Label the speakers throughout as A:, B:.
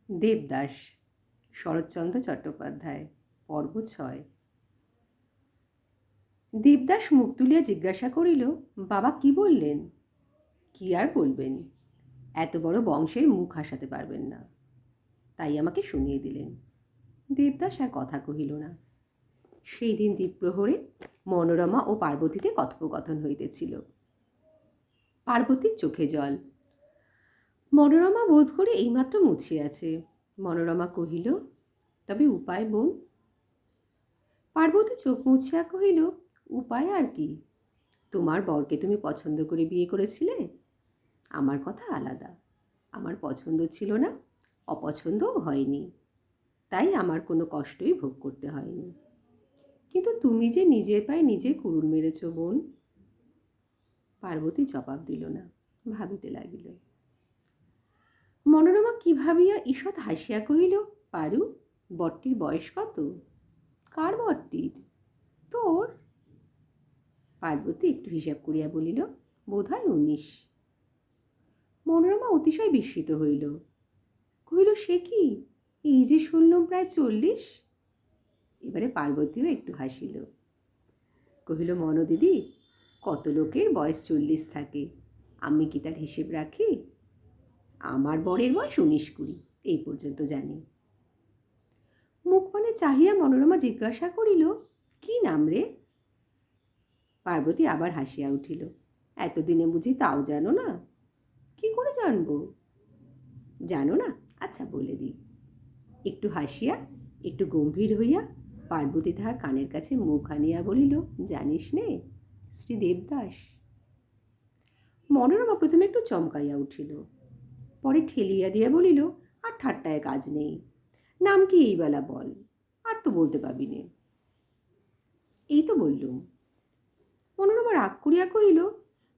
A: দেবদাস, শরৎচন্দ্র চট্টোপাধ্যায়। পর্ব 6। দেবদাস মুখ তুলিয়া জিজ্ঞাসা করিল, বাবা কি বললেন? কি আর বলবেন, এত বড় বংশের মুখ হাসাতে পারবেন না, তাই আমাকে শুনিয়ে দিলেন। দেবদাস আর কথা কহিল না। সেই দিন দ্বীপ্রহরে মনোরমা ও পার্বতীতে কথোপকথন হইতেছিল। পার্বতীর চোখে জল। মনোরমা বোধ করে এইমাত্র মুছিয়াছে। মনোরমা কহিল, তবে উপায় বোন? পার্বতী চোখ মুছিয়া কহিল, উপায় আর কি? তোমার বরকে তুমি পছন্দ করে বিয়ে করেছিলে। আমার কথা আলাদা, আমার পছন্দ ছিল না, অপছন্দও হয়নি, তাই আমার কোনো কষ্টই ভোগ করতে হয়নি। কিন্তু তুমি যে নিজের পায়ে নিজে কুড়ুল মেরেছ বোন। পার্বতী জবাব দিল না, ভাবিতে লাগিল। মনোরমা কি ভাবিয়া ঈষৎ হাসিয়া কহিল, পারু, বরটির বয়স কত? কার বরটির? তোর। পার্বতী একটু হিসাব করিয়া বলিল, বোধহয় 19। মনোরমা অতিশয় বিস্মিত হইল। কহিল, সে কি, এই যে শুনলুম প্রায় 40। এবারে পার্বতীও একটু হাসিল। কহিল, মনোদিদি, কত লোকের বয়স 40 থাকে, আমি কি তার হিসেব রাখি? আমার বরের বয়স 19-20, এই পর্যন্ত জানি। মুখপানে চাহিয়া মনোরমা জিজ্ঞাসা করিল, কি নাম রে? পার্বতী আবার হাসিয়া উঠিল। এতদিনে বুঝি তাও জানো না? কি করে জানবো? জানো না? আচ্ছা বলে দিই। একটু হাসিয়া, একটু গম্ভীর হইয়া পার্বতী তাহার কানের কাছে মুখ আনিয়া বলিল, জানিস নে, শ্রী দেবদাস। মনোরমা প্রথমে একটু চমকাইয়া উঠিল, পরে ঠেলিয়া দিয়া বলিল, আর ঠাট্টায় কাজ নেই, নাম কি এই বেলা বল, আর তো বলতে পাবি নে। এই তো বললুম। মনোরমা রাগ করিয়া কহিল,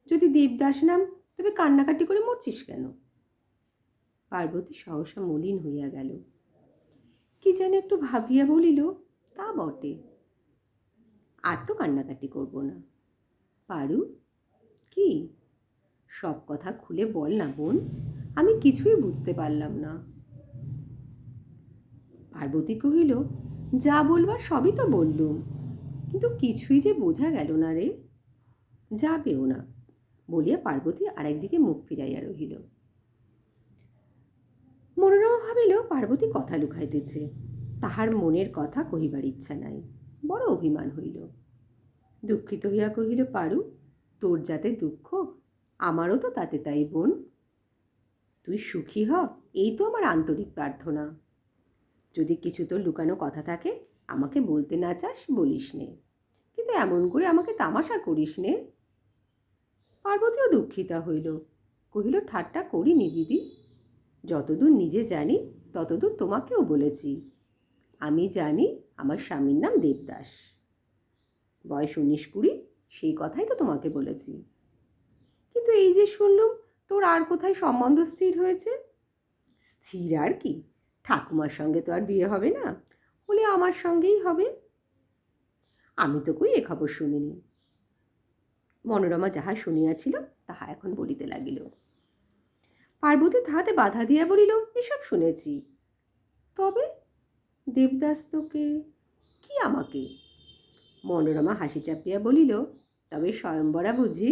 A: যদি দেবদাস নাম, তবে কান্নাকাটি করে মরছিস কেন? পার্বতী সহসা মলিন হইয়া গেল। কি যেন একটু ভাবিয়া বলিল, তা বটে, আর তো কান্নাকাটি করব না। পারু, কি? সব কথা খুলে বল না বোন, আমি কিছুই বুঝতে পারলাম না। পার্বতী কহিল, যা বলবার সবই তো বললুম, কিন্তু কিছুই যে বোঝা গেল না রে। যাবেও না, বলিয়া পার্বতী আরেকদিকে মুখ ফিরাইয়া রহিল। মনোরমা ভাবিল, পার্বতী কথা লুকাইতেছে, তাহার মনের কথা কহিবার ইচ্ছা নাই। বড় অভিমান হইল। দুঃখিত হইয়া কহিল, পারু, তোর যাতে দুঃখ, আমারও তো তাতে তাই বোন। তুই সুখী হ, এই তো আমার আন্তরিক প্রার্থনা। যদি কিছু তোর লুকানো কথা থাকে, আমাকে বলতে না চাস বলিস নে, কিন্তু এমন করে আমাকে তামাশা করিস নে। পার্বতীও দুঃখিতা হইল, কহিল, ঠাট্টা করিনি দিদি, যতদূর নিজে জানি ততদূর তোমাকেও বলেছি। আমি জানি আমার স্বামীর নাম দেবদাস, বয়স 19-20, সেই কথাই তো তোমাকে বলেছি। কিন্তু এই যে শুনলুম তোর আর কোথায় সম্বন্ধ স্থির হয়েছে। স্থির আর কি, ঠাকুমার সঙ্গে তো আর বিয়ে হবে না, হলে আমার সঙ্গেই হবে। আমি তো কই এ খবর শুনিনি। মনোরমা যাহা শুনিয়াছিল তাহা এখন বলিতে লাগিল। পার্বতী তাহাতে বাধা দিয়া বলিল, এসব শুনেছি, তবে দেবদাস তোকে? কি আমাকে? মনোরমা হাসি চাপিয়া বলিল, তবে স্বয়ংবরা বুঝি?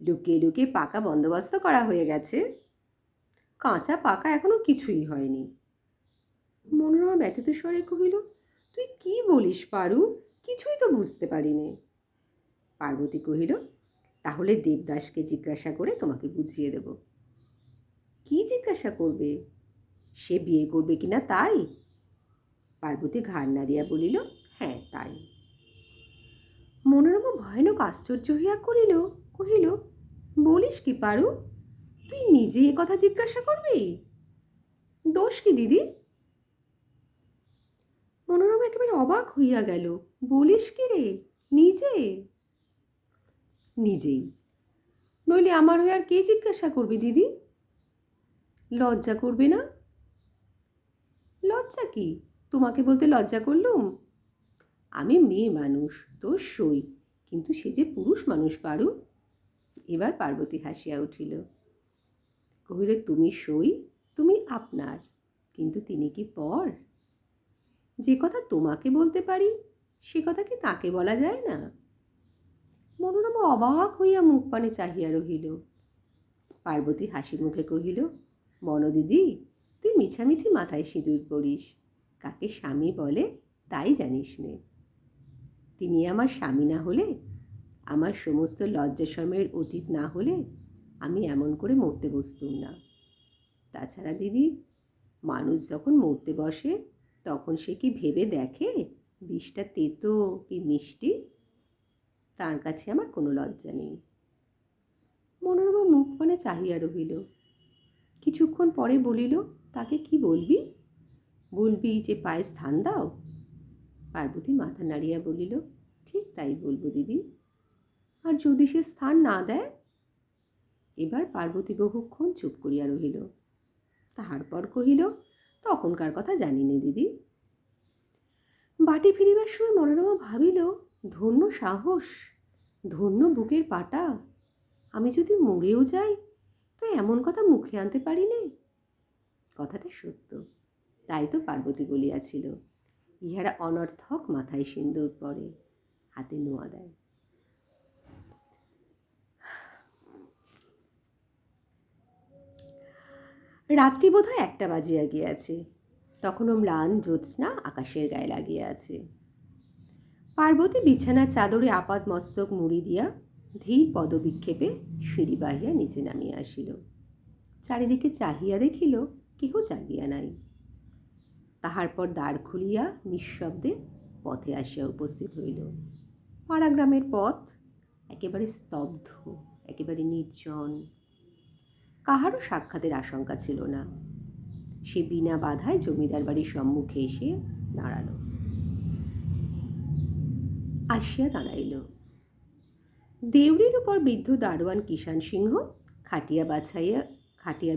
A: লুকিয়ে লুকিয়ে পাকা বন্দোবস্ত করা হয়ে গেছে, কাঁচা পাকা এখনো কিছুই হয়নি। মনোরমা ব্যথিত স্বরে কহিল, তুই কি বলিস পারু, কিছুই তো বুঝতে পারি নে। পার্বতী কহিল, তাহলে দেবদাসকে জিজ্ঞাসা করে তোমাকে বুঝিয়ে দেব। কি জিজ্ঞাসা করবে? সে বিয়ে করবে কিনা তাই? পার্বতী ঘাড় নাড়িয়া বলিল, হ্যাঁ তাই। মনোরমা ভয়ানক আশ্চর্য হইয়া কহিল, বলিস কি পারু, তুই নিজে এ কথা জিজ্ঞাসা করবি? দোষ কি দিদি? মনোরমা একেবারে অবাক হইয়া গেল। বলিস কি রে, নিজে? নিজেই, নইলে আমার হয়ে আর কে জিজ্ঞাসা করবে দিদি? লজ্জা করবে না? লজ্জা কি, তোমাকে বলতে লজ্জা করলুম? আমি মেয়ে মানুষ, তোর সই, কিন্তু সে যে পুরুষ মানুষ পারু। এবার পার্বতী হাসিয়া উঠিল, কহিল, তুমি সই, তুমি আপনার, কিন্তু তিনি কি পর? যে কথা তোমাকে বলতে পারি সে কথা কি তাকে বলা যায় না? মনোরমা অবাক হইয়া মুখ পানে চাহিয়া রহিল। পার্বতী হাসি মুখে কহিল, দিদি, তুই মিছামিছি মাথায় সিঁদুর পড়িস। কাকে স্বামী বলে তাই জানিস নে। তিনি আমার স্বামী না হলে, আমার সমস্ত লজ্জাশরমের অতীত না হলে আমি এমন করে মরতে বসতুম না। তাছাড়া দিদি, মানুষ যখন মরতে বসে তখন সে কি ভেবে দেখে বিষটা তেতো কি মিষ্টি? তার কাছে আমার কোনো লজ্জা নেই। মনোরমা মুখ পানে চাহিয়া রহিল। কিছুক্ষণ পরে বলিল, তাকে কি বলবি? বলবি যে পায়ে স্থান দাও? পার্বতী মাথা নাড়িয়া বলিল, ঠিক তাই বলবো দিদি। আর যদি সে স্থান না দেয়? এবার পার্বতী বহুক্ষণ চুপ করিয়া রহিল। তাহার পর কহিল, তখনকার কথা জানি নে দিদি। বাটি ফিরিবার সময় মনোরমা ভাবিল, ধন্য সাহস, ধন্য বুকের পাটা। আমি যদি মরেও যাই তো এমন কথা মুখে আনতে পারি নে। কথাটা সত্য, তাই তো পার্বতী বলিয়াছিল, ইহারা অনর্থক মাথায় সিন্দুর পরে, হাতে নোয়া দেয়। রাত্রি বোধহয় 1টা বাজিয়া গিয়াছে। তখনও ম্লান জ্যোৎস্না আকাশের গায়ে লাগিয়া আছে। পার্বতী বিছানার চাদরে আপাদ মস্তক মুড়ি দিয়া ধীর পদবিক্ষেপে সিঁড়ি বাহিয়া নিচে নামিয়া আসিল। চারিদিকে চাহিয়া দেখিল কেহ জাগিয়া নাই। তাহার পর দ্বার খুলিয়া নিঃশব্দে পথে আসিয়া উপস্থিত হইল। পাড়াগ্রামের পথ একেবারে স্তব্ধ, একেবারে নির্জন। কাহারও সাক্ষাতের আশঙ্কা ছিল না। সে বিনা বাধায় জমিদার বাড়ির সম্মুখে এসে দাঁড়াল। আসিয়া দাঁড়াইল। দেউড়ির উপর বৃদ্ধ দারোয়ান কিষাণ সিংহ খাটিয়া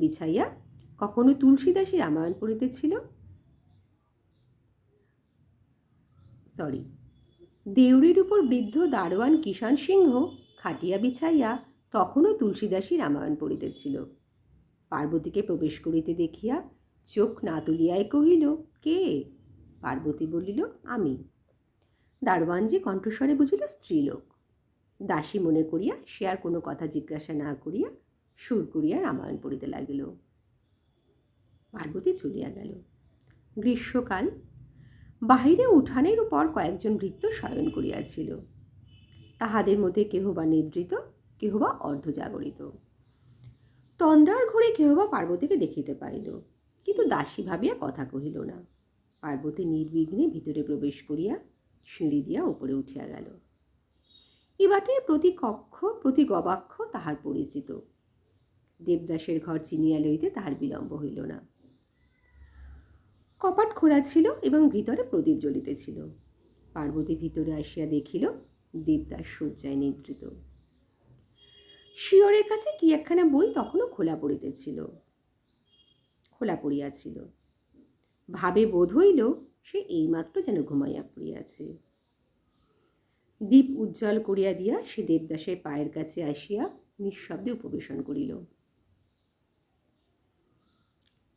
A: বিছাইয়া কখনো তুলসীদাসী রামায়ণ পড়িতেছিল। দেউড়ির উপর বৃদ্ধ দারোয়ান কিষাণ সিংহ খাটিয়া বিছাইয়া তখনও তুলসীদাসী রামায়ণ পড়িতেছিল। পার্বতীকে প্রবেশ করিতে দেখিয়া চোখ না তুলিয়াই কহিল, কে? পার্বতী বলিল, আমি। দারোয়ান যে কণ্ঠস্বরে বুঝিল স্ত্রীলোক। দাসী মনে করিয়া সে আর কোনো কথা জিজ্ঞাসা না করিয়া সুর করিয়া রামায়ণ পড়িতে লাগিল। পার্বতী চলিয়া গেল। গ্রীষ্মকাল। বাহিরে উঠানের উপর কয়েকজন ভৃত্য শয়ন করিয়াছিল। তাহাদের মধ্যে কেহ বা নিদ্রিত, কেহ বা অর্ধজাগরিত। তন্দ্রার ঘরে কেহ বা পার্বতীকে দেখিতে পাইল, কিন্তু দাসী ভাবিয়া কথা কহিল না। পার্বতী নির্বিঘ্নে ভিতরে প্রবেশ করিয়া সিঁড়ি দিয়া উপরে উঠিয়া গেল। এ বাটির প্রতি কক্ষ, প্রতি গবাক্ষ তাহার পরিচিত। দেবদাসের ঘর চিনিয়া লইতে তাহার বিলম্ব হইল না। কপাট খোলা ছিল এবং ভিতরে প্রদীপ জ্বলিতেছিল। পার্বতী ভিতরে আসিয়া দেখিল দেবদাস শয্যায় নিদ্রিত। শিয়রের কাছে কি একখানা বই তখনও খোলা পড়িয়াছিল। ভাবে বোধ হইল সে এইমাত্র যেন ঘুমাইয়া পড়িয়াছে। দীপ উজ্জ্বল করিয়া দিয়া সে দেবদাসের পায়ের কাছে আসিয়া নিঃশব্দে উপবেশন করিল।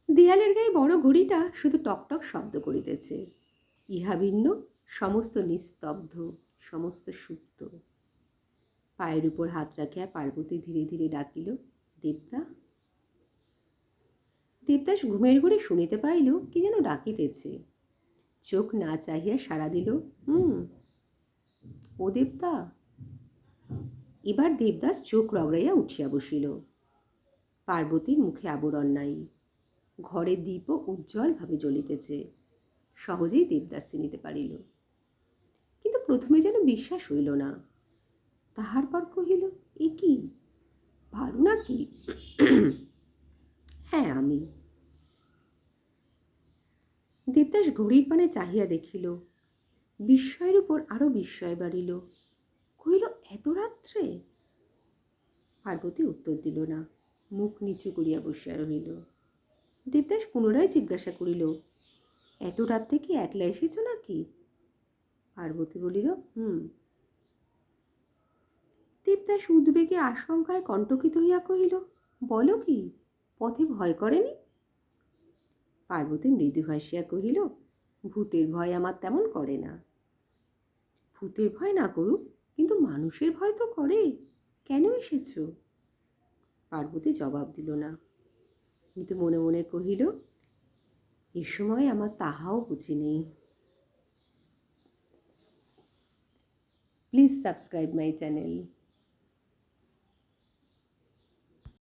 A: দেয়ালের গায়ে বড় ঘড়িটা শুধু টকটক শব্দ করিতেছে। ইহা ভিন্ন সমস্ত নিস্তব্ধ, সমস্ত সুপ্ত। পায়ের উপর হাত রাখিয়া পার্বতী ধীরে ধীরে ডাকিল, দেবদা। দেবদাস ঘুমের ঘরে শুনিতে পাইল কি যেন ডাকিতেছে। চোখ না চাহিয়া সাড়া দিল, ও দেবদা। এবার দেবদাস চোখ রগড়াইয়া উঠিয়া বসিল। পার্বতীর মুখে আবরণ নাই। ঘরে দীপও উজ্জ্বলভাবে জ্বলিতেছে। সহজেই দেবদাস চিনিতে পারিল, কিন্তু প্রথমে যেন বিশ্বাস হইল না। তাহার পর কহিল, এ কি, ভালো নাকি? হ্যাঁ, আমি। দেবদাস ঘড়ির পানে চাহিয়া দেখিল। বিস্ময়ের উপর আরো বিস্ময় বাড়িল। কহিল, এত রাত্রে? পার্বতী উত্তর দিল না, মুখ নিচু করিয়া বসিয়া রহিল। দেবদাস পুনরায় জিজ্ঞাসা করিল, এত রাত্রে কি একলা এসেছ নাকি? পার্বতী বলিল, দেবদাস উদ্বেগে আশঙ্কায় কণ্টকিত হইয়া কহিল, বলো কি, পথে ভয় করেনি? পার্বতী মৃদু হাসিয়া কহিল, ভূতের ভয় আমার তেমন করে না। ভূতের ভয় না করুক, কিন্তু মানুষের ভয় তো করে। কেন এসেছ? পার্বতী জবাব দিল না, কিন্তু মনে মনে কহিল, এ সময় আমার তাহাও বুঝি নেই। Please subscribe my channel.